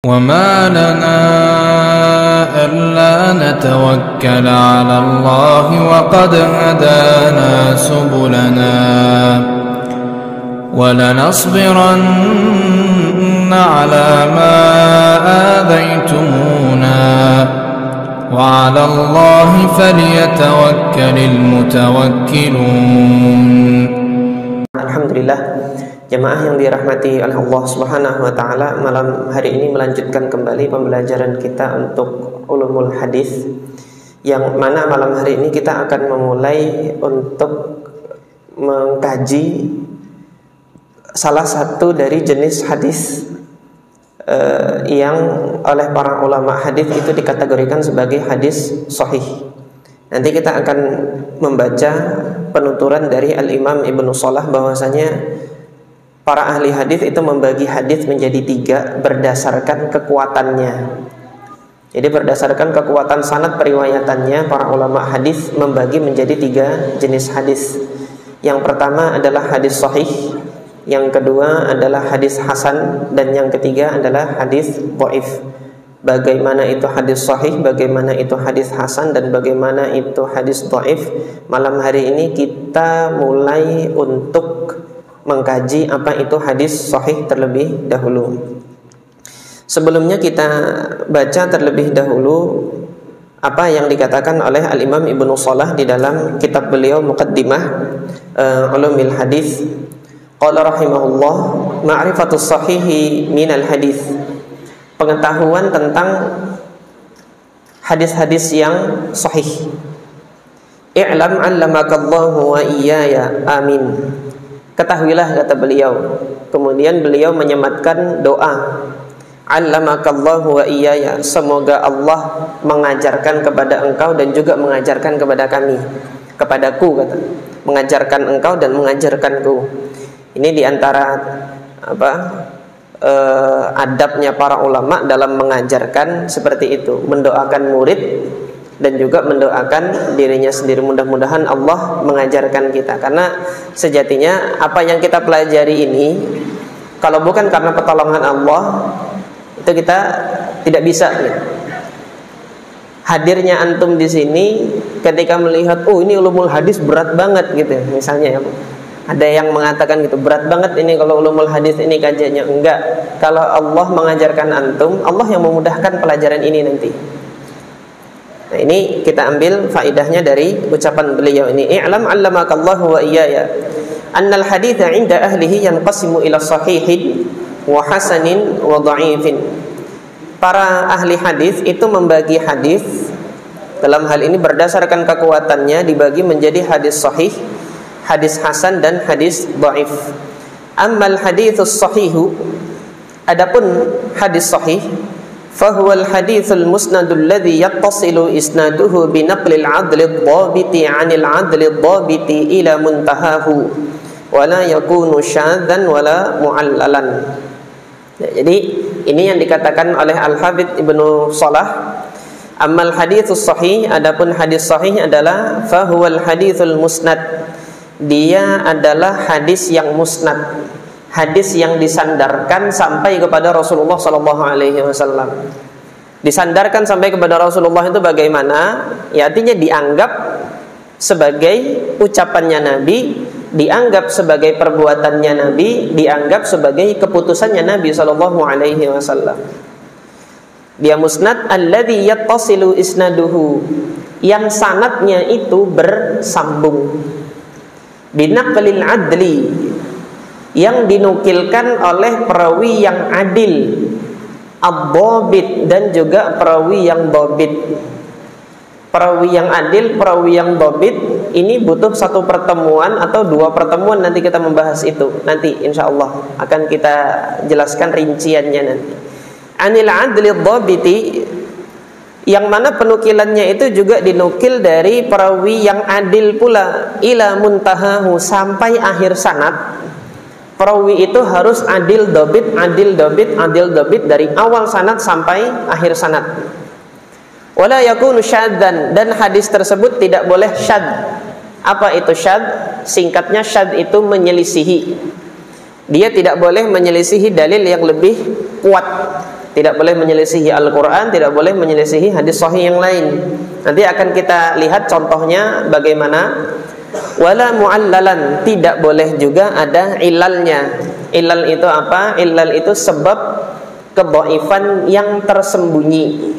وما لنا ألا نتوكل على الله وقد هدانا سبلنا ولنصبرن على ما آذيتمونا وعلى الله فليتوكل المتوكلون. Alhamdulillah, jemaah yang dirahmati oleh Allah Subhanahu wa taala, malam hari ini melanjutkan kembali pembelajaran kita untuk ulumul hadis, yang mana malam hari ini kita akan memulai untuk mengkaji salah satu dari jenis hadis yang oleh para ulama hadis itu dikategorikan sebagai hadis sahih. Nanti kita akan membaca penuturan dari Al-Imam Ibnu Shalah bahwasanya para ahli hadis itu membagi hadis menjadi 3 berdasarkan kekuatannya. Jadi berdasarkan kekuatan sanad periwayatannya, para ulama hadis membagi menjadi 3 jenis hadis. Yang pertama adalah hadis sahih, yang kedua adalah hadis hasan, dan yang ketiga adalah hadis dhaif. Bagaimana itu hadis sahih, bagaimana itu hadis hasan, dan bagaimana itu hadis dhaif, malam hari ini kita mulai untuk mengkaji apa itu hadis sahih terlebih dahulu. Sebelumnya kita baca terlebih dahulu apa yang dikatakan oleh Al-Imam Ibnu Shalah di dalam kitab beliau Muqaddimah Ulumil Hadis. Qala rahimahullah, ma'rifatus sahihi minal hadis, pengetahuan tentang hadis-hadis yang sahih. I'lam 'allamakallahu wa iyaya, amin. Ketahuilah, kata beliau. Kemudian beliau menyematkan doa, 'allamakallahu wa iyaya, semoga Allah mengajarkan kepada engkau dan juga mengajarkan kepada kami, kepadaku, kata, mengajarkan engkau dan mengajarkanku. Ini diantara adabnya para ulama dalam mengajarkan seperti itu, mendoakan murid dan juga mendoakan dirinya sendiri. Mudah-mudahan Allah mengajarkan kita, karena sejatinya apa yang kita pelajari ini kalau bukan karena pertolongan Allah itu kita tidak bisa ya. Hadirnya antum di sini ketika melihat ini ulumul hadis berat banget gitu misalnya ya. Ada yang mengatakan gitu, berat banget ini kalau ulumul hadis ini kajiannya. Enggak, kalau Allah mengajarkan antum, Allah yang memudahkan pelajaran ini nanti. Nah, ini kita ambil faidahnya dari ucapan beliau ini. I'lam 'allamakallahu wa iyaya annal haditha 'inda ahlihi yanqasimu ila sahihin wa hasanin wa dha'ifin. Para ahli hadis itu membagi hadis dalam hal ini berdasarkan kekuatannya dibagi menjadi hadis sahih, hadis hasan, dan hadis dhaif. Ammal haditsus sahihu, adapun hadis sahih, fahuwal haditsul musnadul ladzi yattasilu isnaduhu bi naqlil 'adlid dhabiti 'anil 'adlid dhabiti ila muntahahu wa la yakunu syadzan wala mu'allalan. Jadi ini yang dikatakan oleh Al-Hafidz Ibnu Shalah. Ammal haditsus sahih, adapun hadis sahih adalah fahuwal haditsul musnad, dia adalah hadis yang musnad, hadis yang disandarkan sampai kepada Rasulullah SAW. Disandarkan sampai kepada Rasulullah itu bagaimana? Ya, artinya dianggap sebagai ucapannya Nabi, dianggap sebagai perbuatannya Nabi, dianggap sebagai keputusannya Nabi SAW. Dia musnad alladzi yattasilu isnaduhu, yang sanadnya itu bersambung, binaqlil adli, yang dinukilkan oleh perawi yang adil, ad-dhabit, dan juga perawi yang dhabit. Perawi yang adil, perawi yang dhabit ini butuh 1 pertemuan atau 2 pertemuan, nanti kita membahas itu. Nanti insyaallah akan kita jelaskan rinciannya nanti. Anil adli dhabiti, yang mana penukilannya itu juga dinukil dari perawi yang adil pula, ila muntahahu, sampai akhir sanad. Perawi itu harus adil dhabit, adil dhabit, adil dhabit dari awal sanad sampai akhir sanad. Wala yakunu syadzan, dan hadis tersebut tidak boleh syadz. Apa itu syadz? Singkatnya syadz itu menyelisihi. Dia tidak boleh menyelisihi dalil yang lebih kuat. Tidak boleh menyelisihi Al-Quran, tidak boleh menyelisihi hadis sahih yang lain. Nanti akan kita lihat contohnya bagaimana. Wala mu'allalan, tidak boleh juga ada ilalnya. Ilal itu apa? Ilal itu sebab kedhaifan yang tersembunyi.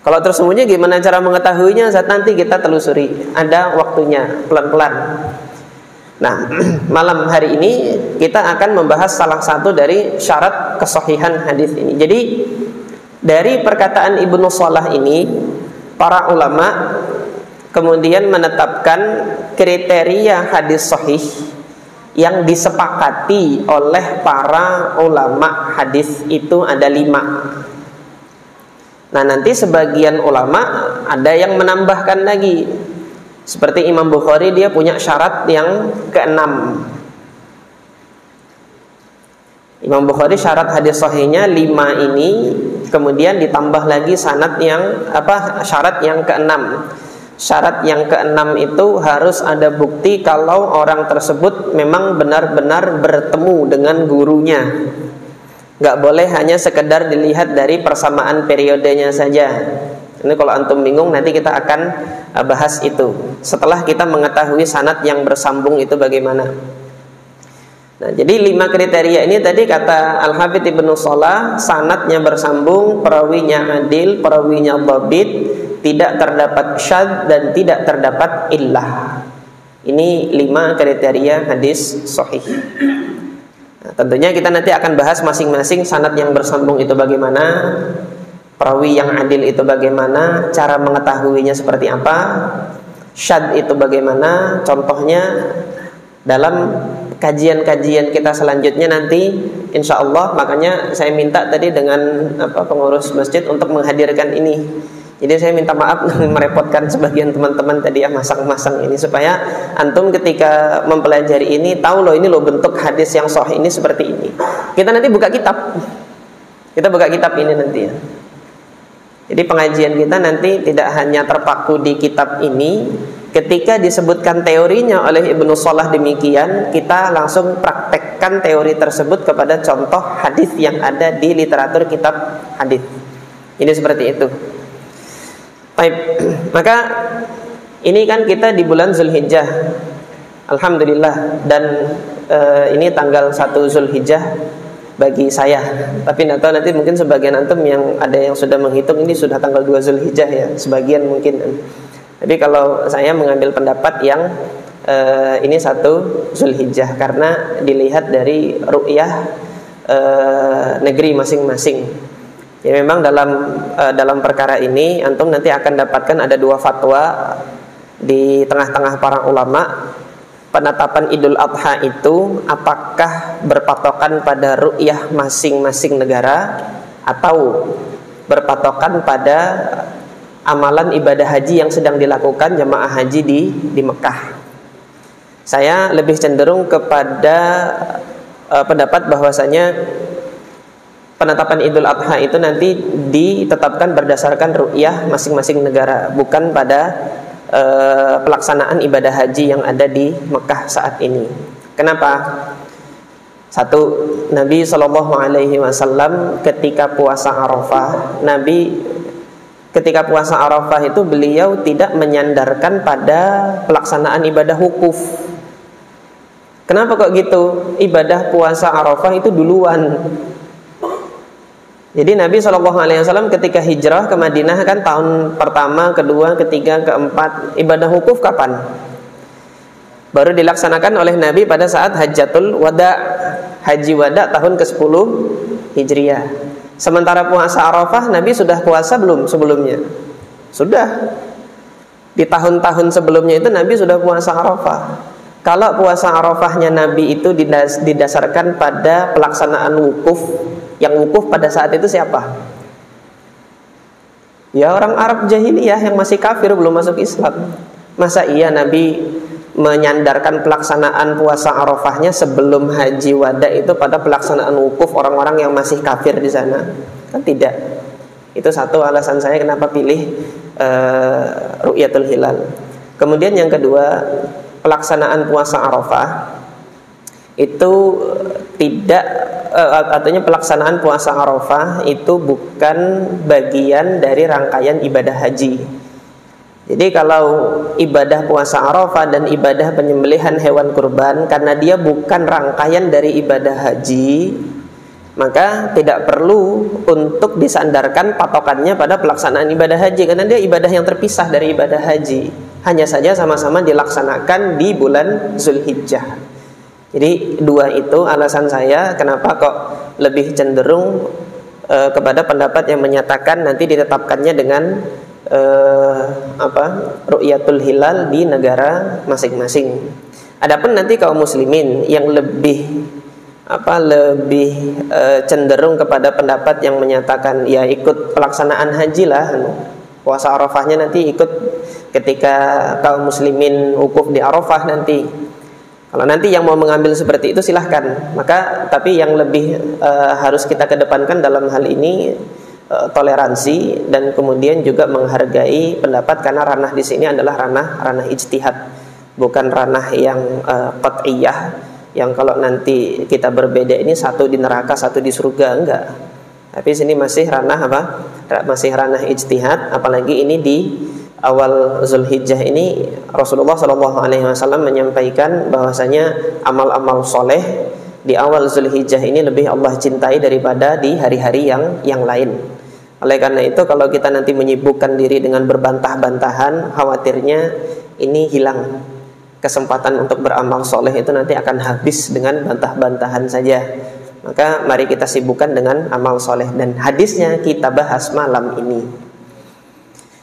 Kalau tersembunyi gimana cara mengetahuinya? Saat nanti kita telusuri. Ada waktunya, pelan-pelan. Nah, malam hari ini kita akan membahas salah satu dari syarat kesahihan hadis ini. Jadi dari perkataan Ibnu Shalah ini, para ulama kemudian menetapkan kriteria hadis sahih yang disepakati oleh para ulama hadis itu ada 5. Nah, nanti sebagian ulama ada yang menambahkan lagi. Seperti Imam Bukhari, dia punya syarat yang ke-6. Imam Bukhari syarat hadis sahihnya 5 ini, kemudian ditambah lagi syarat yang ke-6. Syarat yang ke-6 itu harus ada bukti kalau orang tersebut memang benar-benar bertemu dengan gurunya. Gak boleh hanya sekedar dilihat dari persamaan periodenya saja. Ini kalau antum bingung nanti kita akan bahas itu setelah kita mengetahui sanad yang bersambung itu bagaimana. Nah, jadi 5 kriteria ini tadi kata Al-Hafidz Ibnu Shalah, sanadnya bersambung, perawinya adil, perawinya dhabit, tidak terdapat syadz dan tidak terdapat illah. Ini 5 kriteria hadis sahih. Nah, tentunya kita nanti akan bahas masing-masing sanad yang bersambung itu bagaimana, perawi yang adil itu bagaimana, cara mengetahuinya seperti apa, syadz itu bagaimana, contohnya dalam kajian-kajian kita selanjutnya nanti insya Allah. Makanya saya minta tadi dengan pengurus masjid untuk menghadirkan ini. Jadi saya minta maaf merepotkan sebagian teman-teman tadi ya masang-masang ini, supaya antum ketika mempelajari ini tahu loh, ini loh bentuk hadis yang sahih ini seperti ini. Kita nanti buka kitab, ini nanti ya. Jadi pengajian kita nanti tidak hanya terpaku di kitab ini. Ketika disebutkan teorinya oleh Ibnu Shalah demikian, kita langsung praktekkan teori tersebut kepada contoh hadis yang ada di literatur kitab hadis. Ini seperti itu. Baik, maka ini kan kita di bulan Zulhijjah, alhamdulillah, dan ini tanggal 1 Zulhijjah bagi saya. Tapi tidak tahu nanti mungkin sebagian antum yang ada yang sudah menghitung ini sudah tanggal 2 Zulhijjah ya, sebagian mungkin. Tapi kalau saya mengambil pendapat yang ini 1 Zulhijjah karena dilihat dari ru'yah negeri masing-masing. Ya memang dalam perkara ini antum nanti akan dapatkan ada 2 fatwa di tengah-tengah para ulama. Penetapan Idul Adha itu apakah berpatokan pada ru'yah masing-masing negara atau berpatokan pada amalan ibadah haji yang sedang dilakukan jamaah haji di Mekah. Saya lebih cenderung kepada pendapat bahwasanya penetapan Idul Adha itu nanti ditetapkan berdasarkan ru'yah masing-masing negara, bukan pada pelaksanaan ibadah haji yang ada di Mekah saat ini. Kenapa? 1, Nabi SAW ketika puasa Arafah, ketika puasa Arafah itu beliau tidak menyandarkan pada pelaksanaan ibadah wukuf. Kenapa kok gitu? Ibadah puasa Arafah itu duluan. Jadi Nabi SAW ketika hijrah ke Madinah kan tahun pertama, kedua, ketiga, keempat. Ibadah wukuf kapan? Baru dilaksanakan oleh Nabi pada saat Hajjatul Wada, Haji Wada tahun ke-10 Hijriah. Sementara puasa Arafah Nabi sudah puasa belum sebelumnya? Sudah. Di tahun-tahun sebelumnya itu Nabi sudah puasa Arafah. Kalau puasa Arafahnya Nabi itu didasarkan pada pelaksanaan wukuf, yang wukuf pada saat itu siapa? Ya orang Arab jahiliyah yang masih kafir, belum masuk Islam. Masa iya Nabi menyandarkan pelaksanaan puasa Arafahnya sebelum Haji Wada itu pada pelaksanaan wukuf orang-orang yang masih kafir di sana? Kan tidak. Itu satu alasan saya kenapa pilih Ru'yatul Hilal. Kemudian yang kedua, pelaksanaan puasa Arafah itu tidak artinya pelaksanaan puasa Arafah itu bukan bagian dari rangkaian ibadah haji. Jadi kalau ibadah puasa Arafah dan ibadah penyembelihan hewan kurban karena dia bukan rangkaian dari ibadah haji, maka tidak perlu untuk disandarkan patokannya pada pelaksanaan ibadah haji, karena dia ibadah yang terpisah dari ibadah haji. Hanya saja sama-sama dilaksanakan di bulan Zulhijjah. Jadi dua itu alasan saya kenapa kok lebih cenderung kepada pendapat yang menyatakan nanti ditetapkannya dengan ru'yatul hilal di negara masing-masing. Adapun nanti kaum muslimin yang lebih cenderung kepada pendapat yang menyatakan ya ikut pelaksanaan haji lah, puasa Arafahnya nanti ikut ketika kaum muslimin wukuf di Arafah nanti. Kalau nanti yang mau mengambil seperti itu silahkan. Tapi yang lebih harus kita kedepankan dalam hal ini toleransi dan kemudian juga menghargai pendapat, karena ranah di sini adalah ranah ijtihad, bukan ranah yang qat'iyah, yang kalau nanti kita berbeda ini satu di neraka satu di surga, enggak. Tapi sini masih ranah masih ranah ijtihad, apalagi ini di awal Zulhijjah ini Rasulullah SAW menyampaikan bahwasanya amal-amal soleh di awal Zulhijjah ini lebih Allah cintai daripada di hari-hari yang lain. Oleh karena itu kalau kita nanti menyibukkan diri dengan berbantah-bantahan, khawatirnya ini hilang kesempatan untuk beramal soleh, itu nanti akan habis dengan bantah-bantahan saja. Maka mari kita sibukkan dengan amal soleh, dan hadisnya kita bahas malam ini.